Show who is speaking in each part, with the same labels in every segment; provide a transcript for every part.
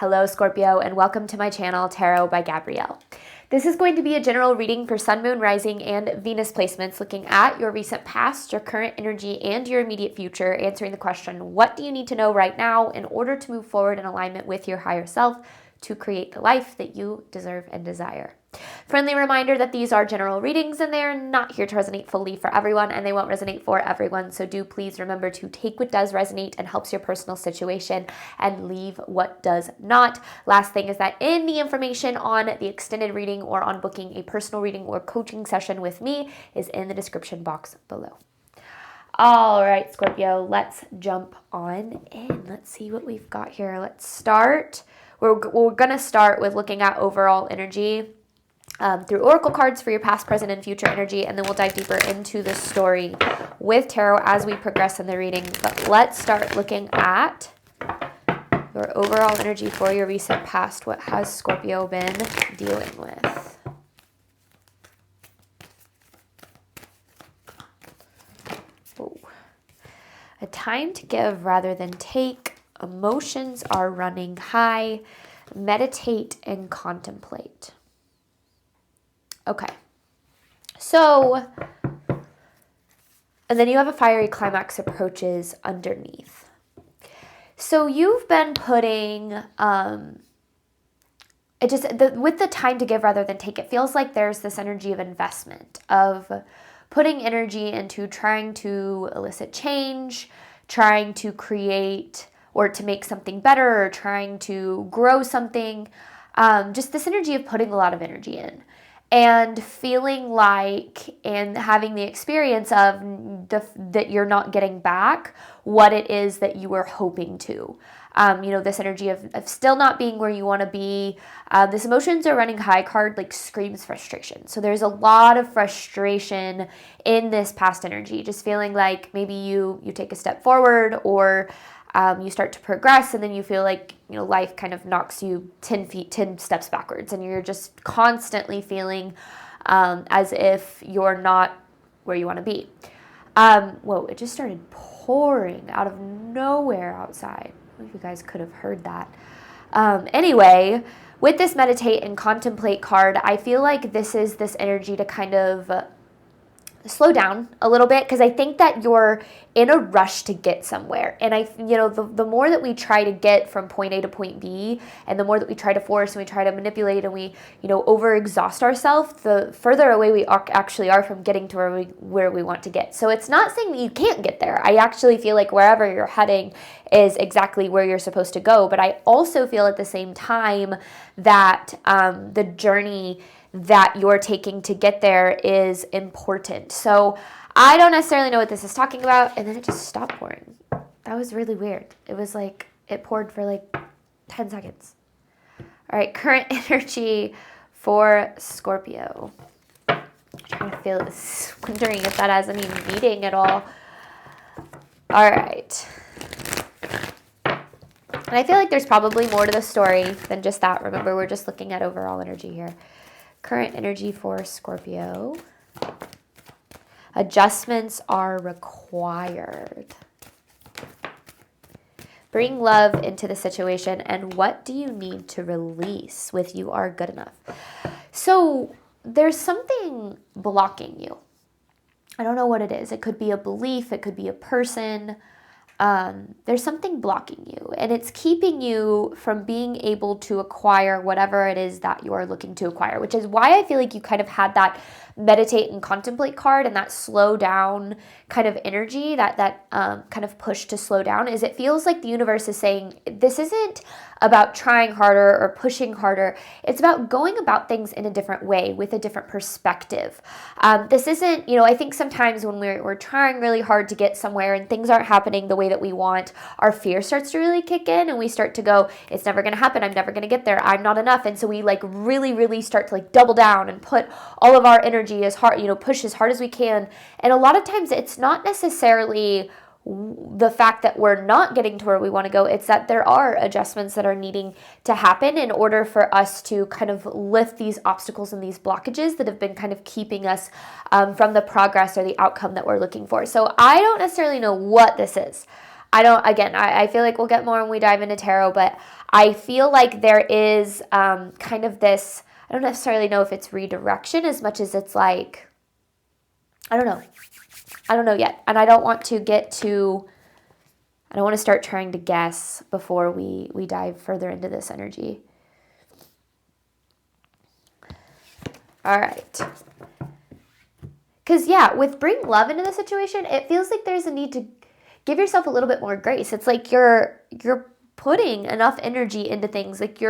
Speaker 1: Hello Scorpio, and welcome to my channel, Tarot by Gabrielle. This is going to be a general reading for Sun, Moon, Rising, and Venus placements, looking at your recent past, your current energy, and your immediate future, answering the question, what do you need to know right now in order to move forward in alignment with your higher self to create the life that you deserve and desire? Friendly reminder that these are general readings and they are not here to resonate fully for everyone, and they won't resonate for everyone. So do please remember to take what does resonate and helps your personal situation and leave what does not. Last thing is that any information on the extended reading or on booking a personal reading or coaching session with me is in the description box below. All right, Scorpio, let's jump on in. Let's see what we've got here. Let's start. We're going to start with looking at overall energy through oracle cards for your past, present, and future energy, and then we'll dive deeper into the story with tarot as we progress in the reading. But let's start looking at your overall energy for your recent past. What has Scorpio been dealing with? Ooh. A time to give rather than take. Emotions are running high. Meditate and contemplate. Okay, so, and then you have a fiery climax approaches underneath. So you've been putting, with the time to give rather than take, it feels like there's this energy of investment, of putting energy into trying to elicit change, trying to create or to make something better, or trying to grow something, just this energy of putting a lot of energy in. And feeling like, and having the experience of that you're not getting back what it is that you were hoping to. This energy of still not being where you want to be. This emotions are running high card like screams frustration. So there's a lot of frustration in this past energy. Just feeling like maybe you take a step forward, or you start to progress, and then you feel like, life kind of knocks you 10 steps backwards, and you're just constantly feeling as if you're not where you want to be. Whoa, it just started pouring out of nowhere outside. I don't know if you guys could have heard that. Anyway, with this meditate and contemplate card, I feel like this is this energy to kind of slow down a little bit, because I think that you're in a rush to get somewhere. And the more that we try to get from point A to point B, and the more that we try to force and we try to manipulate and we, overexhaust ourselves, the further away we actually are from getting to where we want to get. So it's not saying that you can't get there. I actually feel like wherever you're heading is exactly where you're supposed to go. But I also feel at the same time that the journey that you're taking to get there is important. So I don't necessarily know what this is talking about, and then it just stopped pouring. That was really weird. It was like it poured for like 10 seconds. All right, current energy for Scorpio. I'm trying to feel this, wondering if that has any meaning at all. All right. And I feel like there's probably more to the story than just that. Remember, we're just looking at overall energy here. Current energy for Scorpio. Adjustments are required. Bring love into the situation, and what do you need to release with you are good enough? So there's something blocking you. I don't know what it is. It could be a belief. It could be a person. There's something blocking you, and it's keeping you from being able to acquire whatever it is that you're looking to acquire, which is why I feel like you kind of had that meditate and contemplate card and that slow down kind of energy, that kind of push to slow down. Is it feels like the universe is saying this isn't about trying harder or pushing harder. It's about going about things in a different way with a different perspective. This isn't, I think sometimes when we're trying really hard to get somewhere and things aren't happening the way that we want, our fear starts to really kick in, and we start to go, it's never going to happen. I'm never going to get there. I'm not enough. And so we really, really start to double down and put all of our energy as hard, push as hard as we can. And a lot of times it's not necessarily the fact that we're not getting to where we want to go. It's that there are adjustments that are needing to happen in order for us to kind of lift these obstacles and these blockages that have been kind of keeping us from the progress or the outcome that we're looking for. So I don't necessarily know what this is. I feel like we'll get more when we dive into tarot, but I feel like there is kind of this, I don't necessarily know if it's redirection as much as it's like, I don't know. I don't know yet. And I don't want to start trying to guess before we dive further into this energy. All right. Because, yeah, with bring love into the situation, it feels like there's a need to give yourself a little bit more grace. It's like you're putting enough energy into things. Like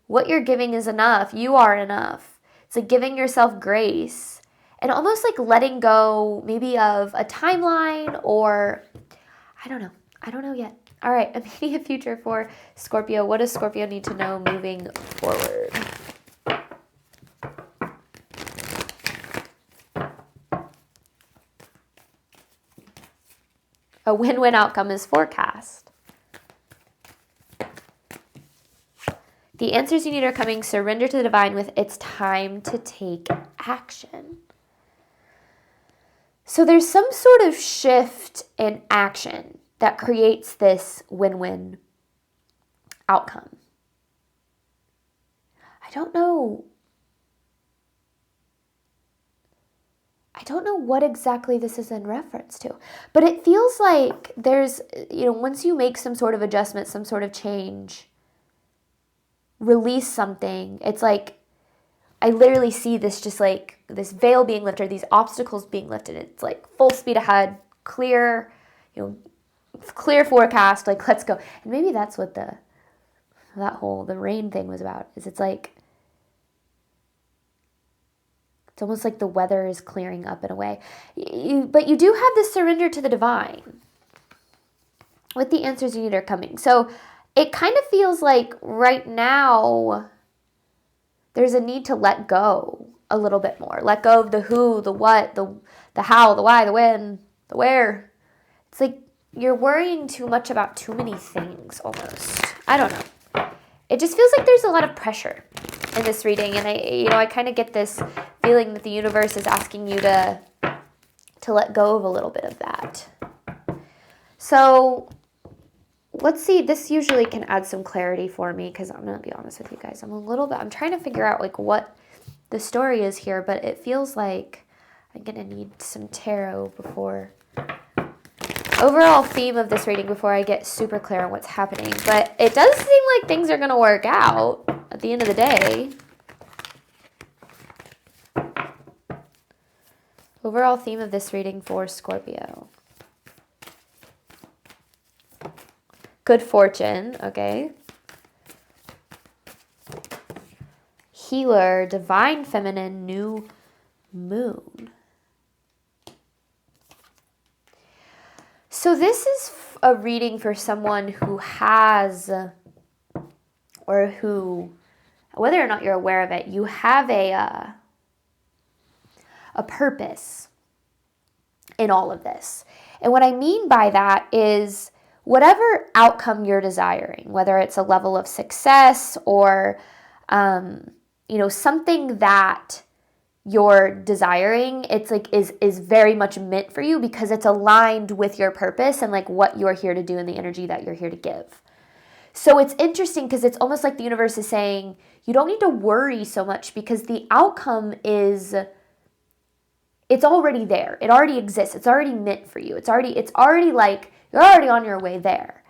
Speaker 1: what you're giving is enough. You are enough. It's like giving yourself grace and almost like letting go maybe of a timeline or I don't know. I don't know yet. All right, immediate future for Scorpio. What does Scorpio need to know moving forward? A win-win outcome is forecast. The answers you need are coming. Surrender to the divine with it's time to take action. So there's some sort of shift in action that creates this win-win outcome. I don't know what exactly this is in reference to, but it feels like there's, once you make some sort of adjustment, some sort of change, release something, it's like, I literally see this just like this veil being lifted, these obstacles being lifted. It's like full speed ahead, clear, clear forecast, like let's go. And maybe that's what the rain thing was about, is it's like, it's almost like the weather is clearing up in a way. But you do have this surrender to the divine with the answers you need are coming. So it kind of feels like right now there's a need to let go a little bit more. Let go of the who, the what, the how, the why, the when, the where. It's like you're worrying too much about too many things almost. I don't know. It just feels like there's a lot of pressure in this reading, and I kind of get this feeling that the universe is asking you to let go of a little bit of that. So let's see. This usually can add some clarity for me, because I'm gonna be honest with you guys. I'm trying to figure out like what the story is here, but it feels like I'm gonna need some tarot before. Overall theme of this reading before I get super clear on what's happening. But it does seem like things are going to work out at the end of the day. Overall theme of this reading for Scorpio. Good fortune, okay. Healer, divine feminine, new moon. So this is a reading for someone who has, or who, whether or not you're aware of it, you have a purpose in all of this. And what I mean by that is whatever outcome you're desiring, whether it's a level of success or, something that you're desiring, it's like is very much meant for you because it's aligned with your purpose and like what you're here to do and the energy that you're here to give. So it's interesting because it's almost like the universe is saying you don't need to worry so much because the outcome it's already there. It already exists. It's already meant for you. It's already like you're already on your way there.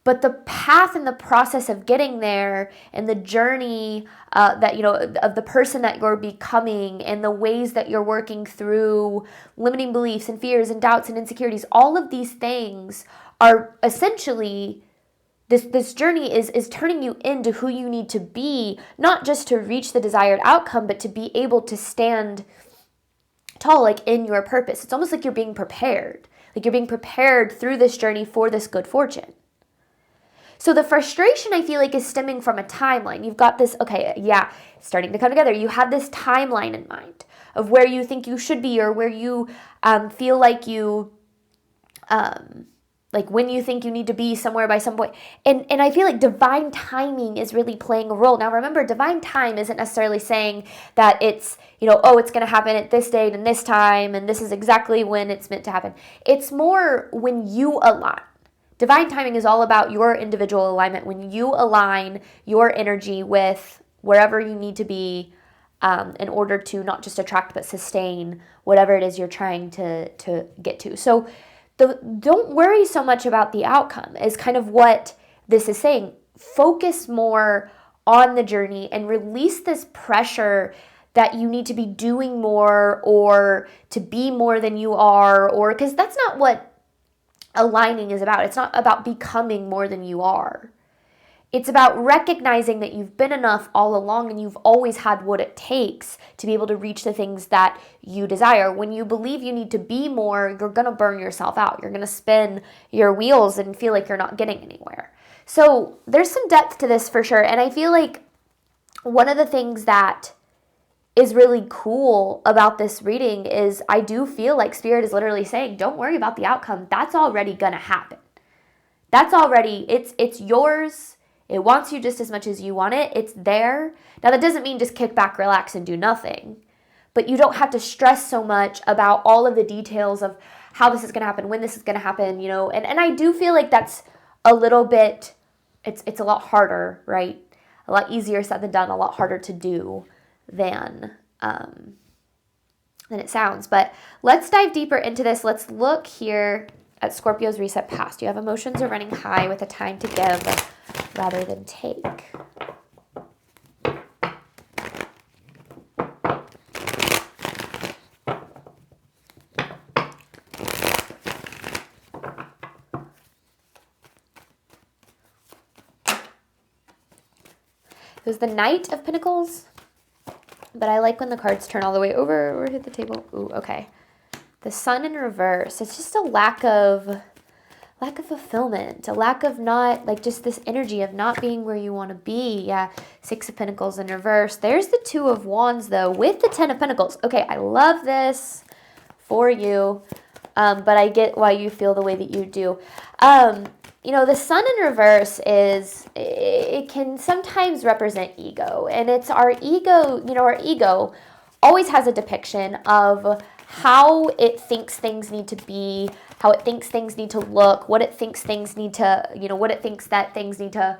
Speaker 1: But the path and the process of getting there and the journey of the person that you're becoming and the ways that you're working through limiting beliefs and fears and doubts and insecurities, all of these things are essentially, this journey is turning you into who you need to be, not just to reach the desired outcome, but to be able to stand tall, like in your purpose. It's almost like you're being prepared. Like you're being prepared through this journey for this good fortune. So the frustration, I feel like, is stemming from a timeline. You've got this, starting to come together. You have this timeline in mind of where you think you should be or where you feel like you, like when you think you need to be somewhere by some point. And I feel like divine timing is really playing a role. Now, remember, divine time isn't necessarily saying that it's, it's going to happen at this date and this time and this is exactly when it's meant to happen. It's more when you align. Divine timing is all about your individual alignment. When you align your energy with wherever you need to be in order to not just attract but sustain whatever it is you're trying to get to. So don't worry so much about the outcome is kind of what this is saying. Focus more on the journey and release this pressure that you need to be doing more or to be more than you are, or because that's not what aligning is about. It's not about becoming more than you are. It's about recognizing that you've been enough all along and you've always had what it takes to be able to reach the things that you desire. When you believe you need to be more, you're going to burn yourself out. You're going to spin your wheels and feel like you're not getting anywhere. So there's some depth to this for sure. And I feel like one of the things that is really cool about this reading is I do feel like Spirit is literally saying, don't worry about the outcome. That's already going to happen. That's already, it's yours. It wants you just as much as you want it. It's there. Now, that doesn't mean just kick back, relax, and do nothing. But you don't have to stress so much about all of the details of how this is going to happen, when this is going to happen, you know. And I do feel like that's a little bit, it's a lot harder, right? A lot easier said than done, a lot harder to do than it sounds. But let's dive deeper into this. Let's look here at Scorpio's reset past. You have emotions are running high with a time to give rather than take. It was the Knight of Pentacles, but I like when the cards turn all the way over or hit the table. Ooh, okay. The Sun in reverse. It's just a lack of fulfillment, a lack of not, like just this energy of not being where you want to be. Yeah, Six of Pentacles in reverse. There's the Two of Wands, though, with the Ten of Pentacles. Okay, I love this for you, but I get why you feel the way that you do. You know, the Sun in reverse it can sometimes represent ego. And it's our ego, you know, our ego always has a depiction of how it thinks things need to be, how it thinks things need to look, what it thinks things need to, you know, what it thinks that things need to,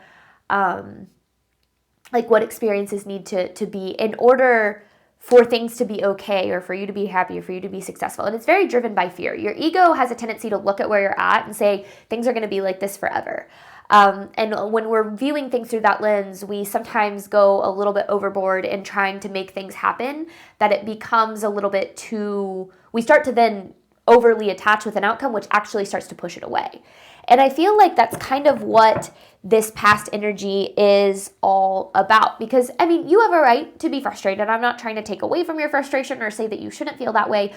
Speaker 1: like what experiences need to be in order for things to be okay or for you to be happy or for you to be successful. And it's very driven by fear. Your ego has a tendency to look at where you're at and say, things are going to be like this forever. And when we're viewing things through that lens, we sometimes go a little bit overboard in trying to make things happen, that it becomes a little bit too, we start to then overly attach with an outcome, which actually starts to push it away. And I feel like that's kind of what this past energy is all about. Because, I mean, you have a right to be frustrated. I'm not trying to take away from your frustration or say that you shouldn't feel that way,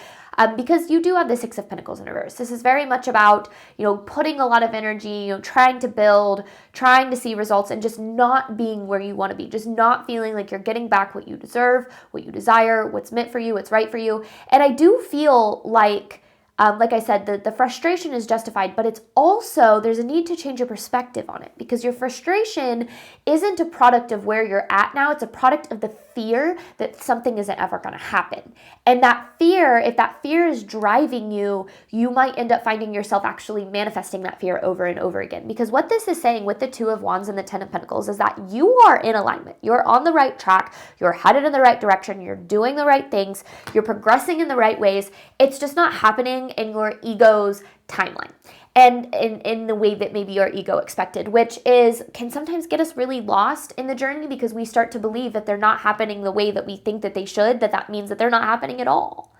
Speaker 1: because you do have the Six of Pentacles in reverse. This is very much about, you know, putting a lot of energy, you know, trying to build, trying to see results, and just not being where you want to be. Just not feeling like you're getting back what you deserve, what you desire, what's meant for you, what's right for you. And I do feel like I said, the frustration is justified, but it's also, there's a need to change your perspective on it, because your frustration isn't a product of where you're at now. It's a product of the fear that something isn't ever going to happen. And that fear, if that fear is driving you, you might end up finding yourself actually manifesting that fear over and over again. Because what this is saying with the Two of Wands and the Ten of Pentacles is that you are in alignment. You're on the right track. You're headed in the right direction. You're doing the right things. You're progressing in the right ways. It's just not happening in your ego's timeline and in the way that maybe your ego expected, which can sometimes get us really lost in the journey, because we start to believe that they're not happening the way that we think that they should, that means that they're not happening at all.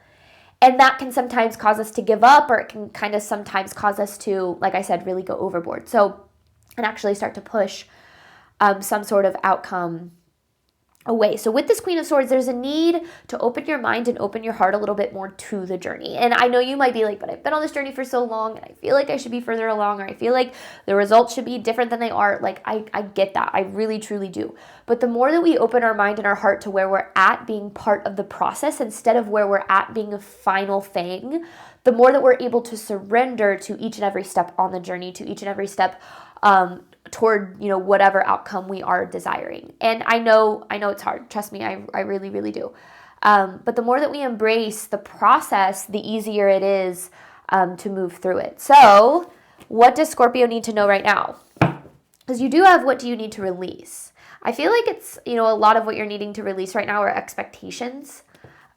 Speaker 1: And that can sometimes cause us to give up, or it can kind of sometimes cause us to, like I said, really go overboard. So, and actually start to push some sort of outcome away. So with this Queen of Swords, there's a need to open your mind and open your heart a little bit more to the journey. And I know you might be like, but I've been on this journey for so long and I feel like I should be further along, or I feel like the results should be different than they are. Like, I get that. I really, truly do. But the more that we open our mind and our heart to where we're at being part of the process instead of where we're at being a final thing, the more that we're able to surrender to each and every step on the journey, to each and every step toward, you know, whatever outcome we are desiring. And I know it's hard. Trust me, I really, really do. But the more that we embrace the process, the easier it is to move through it. So What does Scorpio need to know right now? Because you do have what do you need to release. I feel like it's, a lot of what you're needing to release right now are expectations.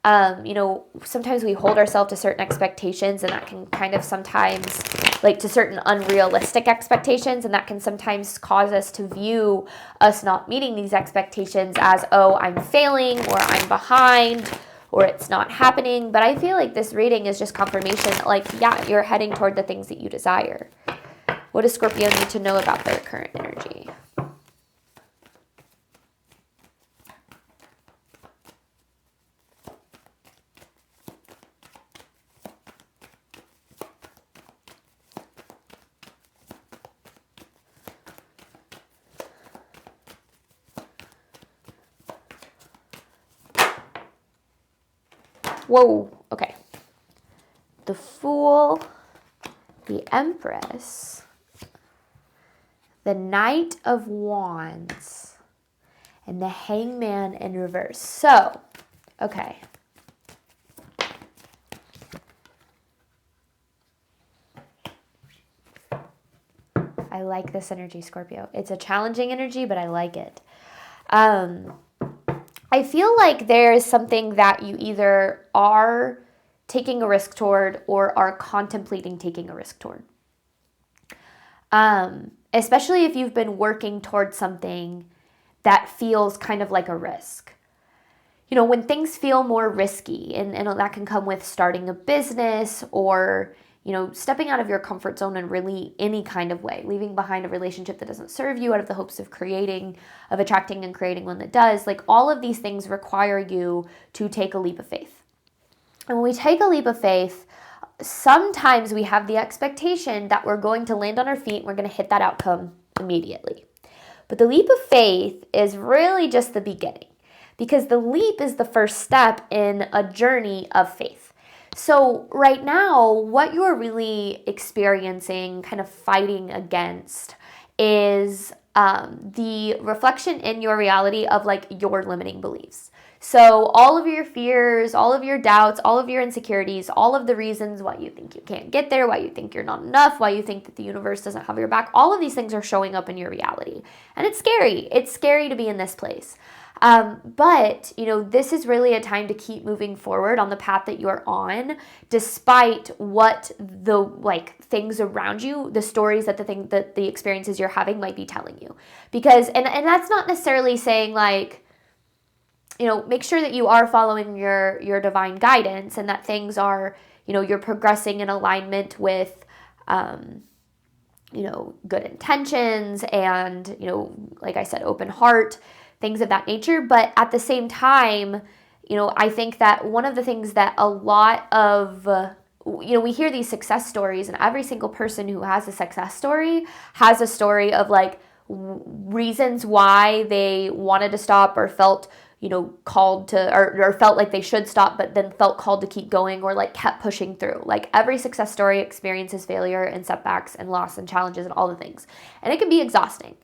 Speaker 1: Sometimes we hold ourselves to certain expectations, and that can kind of sometimes, to certain unrealistic expectations, and that can sometimes cause us to view us not meeting these expectations as, oh, I'm failing, or I'm behind, or it's not happening. But I feel like this reading is just confirmation that, yeah, you're heading toward the things that you desire. What does Scorpio need to know about their current energy? Whoa, okay. The Fool, the Empress, the Knight of Wands, and the Hangman in reverse. So, okay. I like this energy, Scorpio. It's a challenging energy, but I like it. I feel like there is something that you either are taking a risk toward or are contemplating taking a risk toward. Especially if you've been working towards something that feels kind of like a risk. When things feel more risky, and that can come with starting a business or, stepping out of your comfort zone in really any kind of way, leaving behind a relationship that doesn't serve you out of the hopes of attracting and creating one that does. All of these things require you to take a leap of faith. And when we take a leap of faith, sometimes we have the expectation that we're going to land on our feet and we're going to hit that outcome immediately. But the leap of faith is really just the beginning, because the leap is the first step in a journey of faith. So right now, what you're really experiencing, kind of fighting against, is the reflection in your reality of your limiting beliefs. So all of your fears, all of your doubts, all of your insecurities, all of the reasons why you think you can't get there, why you think you're not enough, why you think that the universe doesn't have your back, all of these things are showing up in your reality. And it's scary. It's scary to be in this place. But this is really a time to keep moving forward on the path that you're on, despite what the things around you, the stories that the experiences you're having might be telling you. Because, and that's not necessarily saying make sure that you are following your divine guidance, and that things are, you're progressing in alignment with, good intentions and, like I said, open heart, things of that nature. But at the same time, I think that one of the things that a lot of, we hear these success stories, and every single person who has a success story has a story of reasons why they wanted to stop or felt, called to, or felt like they should stop, but then felt called to keep going, or kept pushing through. Every success story experiences failure and setbacks and loss and challenges and all the things. And it can be exhausting.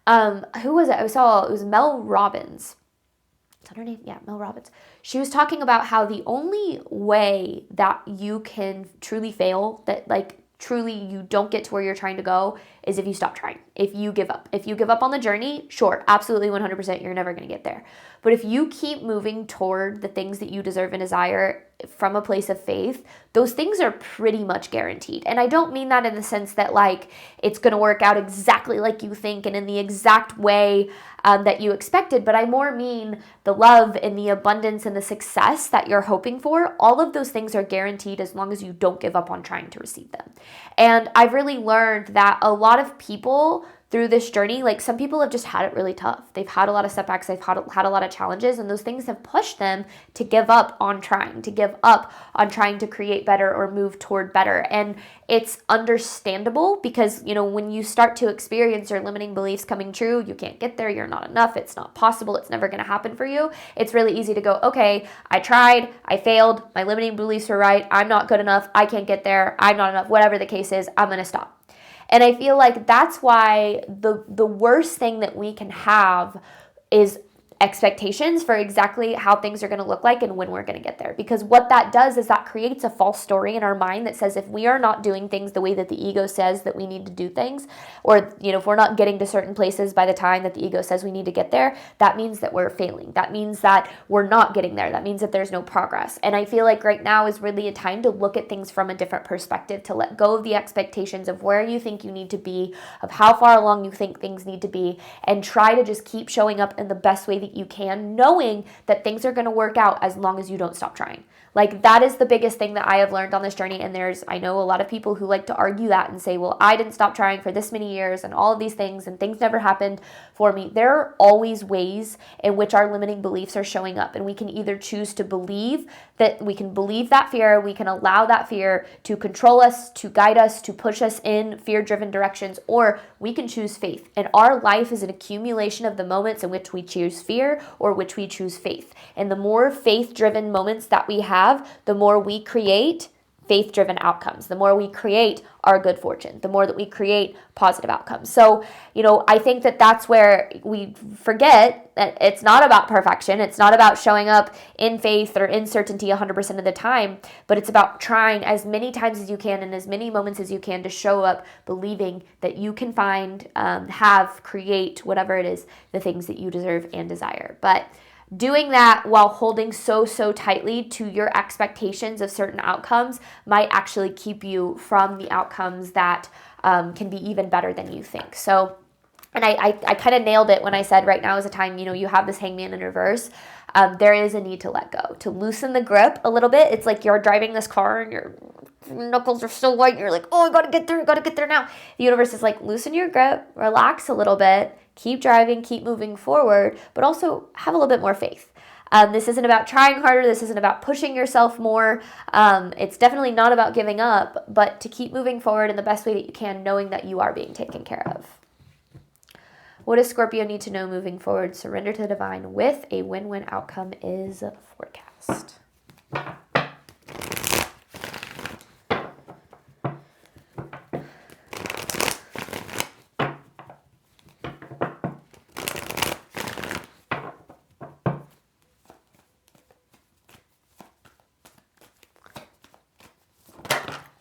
Speaker 1: Who was it? It was Mel Robbins. Is that her name? Yeah, Mel Robbins. She was talking about how the only way that you can truly fail, that truly you don't get to where you're trying to go, is if you stop trying. If you give up. If you give up on the journey, sure, absolutely 100%, you're never going to get there. But if you keep moving toward the things that you deserve and desire from a place of faith, those things are pretty much guaranteed. And I don't mean that in the sense that it's going to work out exactly like you think and in the exact way that you expected, but I more mean the love and the abundance and the success that you're hoping for. All of those things are guaranteed as long as you don't give up on trying to receive them. And I've really learned that a lot of people through this journey, some people have just had it really tough. They've had a lot of setbacks, they've had a lot of challenges, and those things have pushed them to give up on trying, to create better or move toward better. And it's understandable, because, when you start to experience your limiting beliefs coming true, you can't get there, you're not enough, it's not possible, it's never going to happen for you. It's really easy to go, okay, I tried, I failed, my limiting beliefs were right, I'm not good enough, I can't get there, I'm not enough, whatever the case is, I'm going to stop. And I feel like that's why the worst thing that we can have is expectations for exactly how things are going to look like and when we're going to get there. Because what that does is that creates a false story in our mind that says if we are not doing things the way that the ego says that we need to do things, or if we're not getting to certain places by the time that the ego says we need to get there, that means that we're failing. That means that we're not getting there. That means that there's no progress. And I feel like right now is really a time to look at things from a different perspective, to let go of the expectations of where you think you need to be, of how far along you think things need to be, and try to just keep showing up in the best way that you can, knowing that things are going to work out as long as you don't stop trying. Like, that is the biggest thing that I have learned on this journey. And I know a lot of people who like to argue that and say, well, I didn't stop trying for this many years and all of these things and things never happened for me. There are always ways in which our limiting beliefs are showing up. And we can either choose to believe that fear, we can allow that fear to control us, to guide us, to push us in fear-driven directions, or we can choose faith. And our life is an accumulation of the moments in which we choose fear or which we choose faith. And the more faith-driven moments that we have, the more we create faith-driven outcomes, the more we create our good fortune, the more that we create positive outcomes. So, I think that that's where we forget that it's not about perfection. It's not about showing up in faith or in certainty 100% of the time, but it's about trying as many times as you can and as many moments as you can to show up believing that you can find, create, whatever it is, the things that you deserve and desire. But doing that while holding so tightly to your expectations of certain outcomes might actually keep you from the outcomes that can be even better than you think. So, and I kind of nailed it when I said right now is a time, you have this hangman in reverse. There is a need to let go, to loosen the grip a little bit. It's like you're driving this car and your knuckles are so white. You're like, oh, I got to get there now. The universe is like, loosen your grip, relax a little bit, keep driving, keep moving forward, but also have a little bit more faith. This isn't about trying harder. This isn't about pushing yourself more. It's definitely not about giving up, but to keep moving forward in the best way that you can, knowing that you are being taken care of. What does Scorpio need to know moving forward? Surrender to the divine with a win-win outcome is forecast.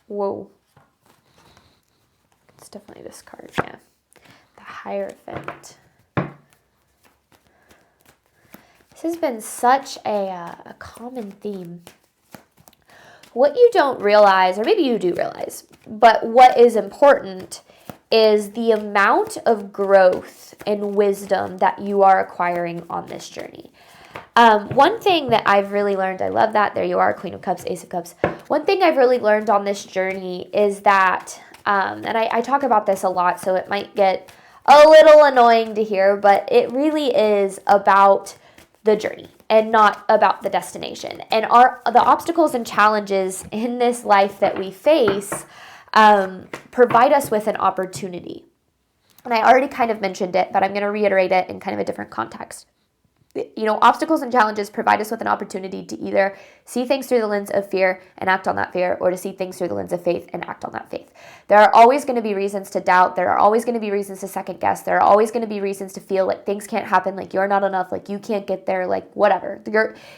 Speaker 1: Whoa. It's definitely this card, yeah. The Hierophant. This has been such a common theme. What you don't realize, or maybe you do realize, but what is important is the amount of growth and wisdom that you are acquiring on this journey. One thing that I've really learned, I love that, there you are, Queen of Cups, Ace of Cups. One thing I've really learned on this journey is that, and I talk about this a lot, so it might get a little annoying to hear, but it really is about the journey and not about the destination. And the obstacles and challenges in this life that we face provide us with an opportunity. And I already kind of mentioned it, but I'm going to reiterate it in kind of a different context. Obstacles and challenges provide us with an opportunity to either see things through the lens of fear and act on that fear, or to see things through the lens of faith and act on that faith. There are always going to be reasons to doubt. There are always going to be reasons to second guess. There are always going to be reasons to feel like things can't happen, like you're not enough, like you can't get there, like whatever.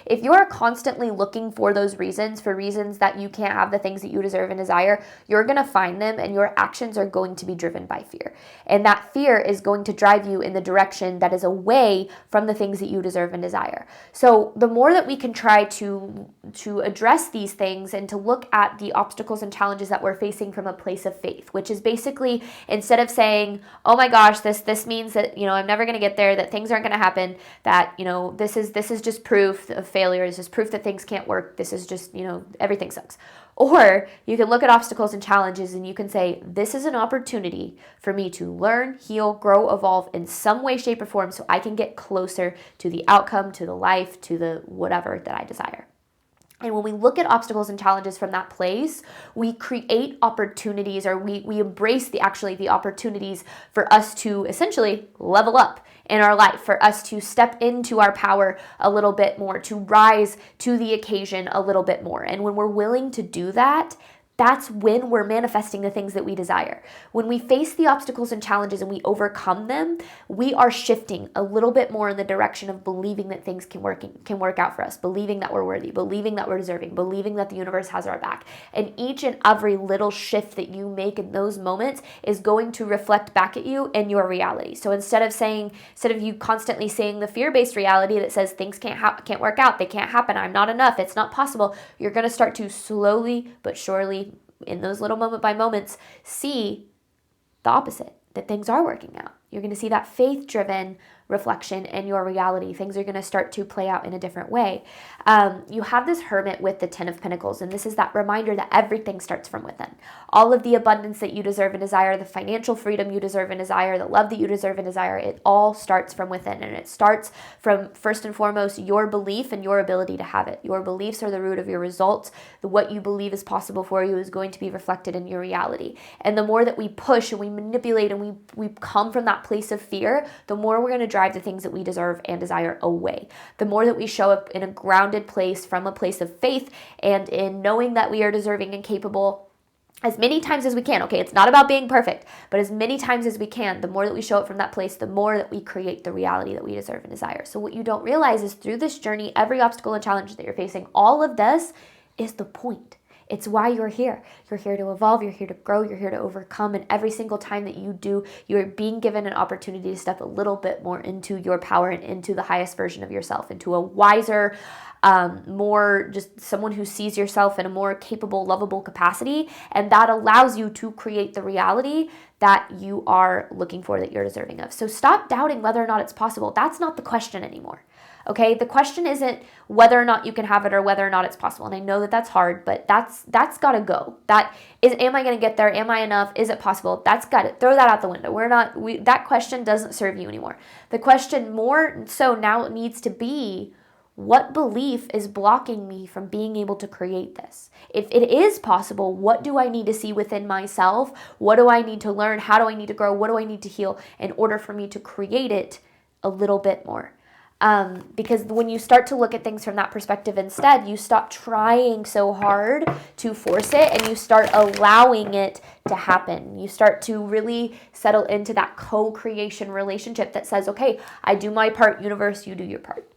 Speaker 1: If you're constantly looking for those reasons, for reasons that you can't have the things that you deserve and desire, you're going to find them, and your actions are going to be driven by fear. And that fear is going to drive you in the direction that is away from the things that you deserve and desire. So the more that we can try to address these things and to look at the obstacles and challenges that we're facing from a place of faith, which is basically, instead of saying, oh my gosh, this means that, I'm never going to get there, that things aren't going to happen, that, this is just proof of failure, this is proof that things can't work, this is just, everything sucks. Or you can look at obstacles and challenges and you can say, this is an opportunity for me to learn, heal, grow, evolve in some way, shape, or form so I can get closer to the outcome, to the life, to the whatever that I desire. And when we look at obstacles and challenges from that place, we create opportunities, or we embrace the opportunities for us to essentially level up in our life, for us to step into our power a little bit more, to rise to the occasion a little bit more. And when we're willing to do that, that's when we're manifesting the things that we desire. When we face the obstacles and challenges and we overcome them, we are shifting a little bit more in the direction of believing that things can work out for us, believing that we're worthy, believing that we're deserving, believing that the universe has our back. And each and every little shift that you make in those moments is going to reflect back at you in your reality. So instead of you constantly saying the fear-based reality that says things can't work out, they can't happen, I'm not enough, it's not possible, you're going to start to slowly but surely, in those little moment by moments, see the opposite, that things are working out. You're going to see that faith-driven reflection in your reality. Things are going to start to play out in a different way. You have this Hermit with the Ten of Pentacles, and this is that reminder that everything starts from within. All of the abundance that you deserve and desire, the financial freedom you deserve and desire, the love that you deserve and desire, it all starts from within. And it starts from, first and foremost, your belief and your ability to have it. Your beliefs are the root of your results. What you believe is possible for you is going to be reflected in your reality. And the more that we push and we manipulate and we come from that place of fear, the more we're going to drive the things that we deserve and desire away. The more that we show up in a grounded place, from a place of faith and in knowing that we are deserving and capable as many times as we can. Okay, it's not about being perfect, but as many times as we can, the more that we show up from that place, the more that we create the reality that we deserve and desire. So what you don't realize is through this journey, every obstacle and challenge that you're facing, all of this is the point. It's why you're here. You're here to evolve. You're here to grow. You're here to overcome. And every single time that you do, you're being given an opportunity to step a little bit more into your power and into the highest version of yourself, into a wiser, more just someone who sees yourself in a more capable, lovable capacity. And that allows you to create the reality that you are looking for, that you're deserving of. So stop doubting whether or not it's possible. That's not the question anymore. Okay, the question isn't whether or not you can have it or whether or not it's possible. And I know that that's hard, but that's got to go. That is, am I going to get there? Am I enough? Is it possible? That's got to throw that out the window. That question doesn't serve you anymore. The question more so now needs to be, what belief is blocking me from being able to create this? If it is possible, what do I need to see within myself? What do I need to learn? How do I need to grow? What do I need to heal in order for me to create it a little bit more? Because when you start to look at things from that perspective instead, you stop trying so hard to force it and you start allowing it to happen. You start to really settle into that co-creation relationship that says, okay, I do my part, universe, you do your part.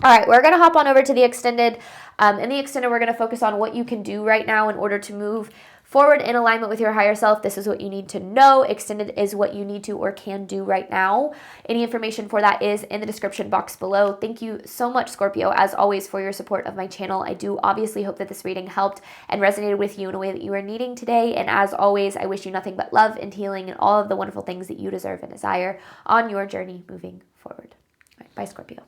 Speaker 1: All right, we're going to hop on over to the extended. In the extended, we're going to focus on what you can do right now in order to move forward in alignment with your higher self. This is what you need to know. Extended is what you need to or can do right now. Any information for that is in the description box below. Thank you so much, Scorpio, as always, for your support of my channel. I do obviously hope that this reading helped and resonated with you in a way that you are needing today. And as always, I wish you nothing but love and healing and all of the wonderful things that you deserve and desire on your journey moving forward. All right, bye, Scorpio.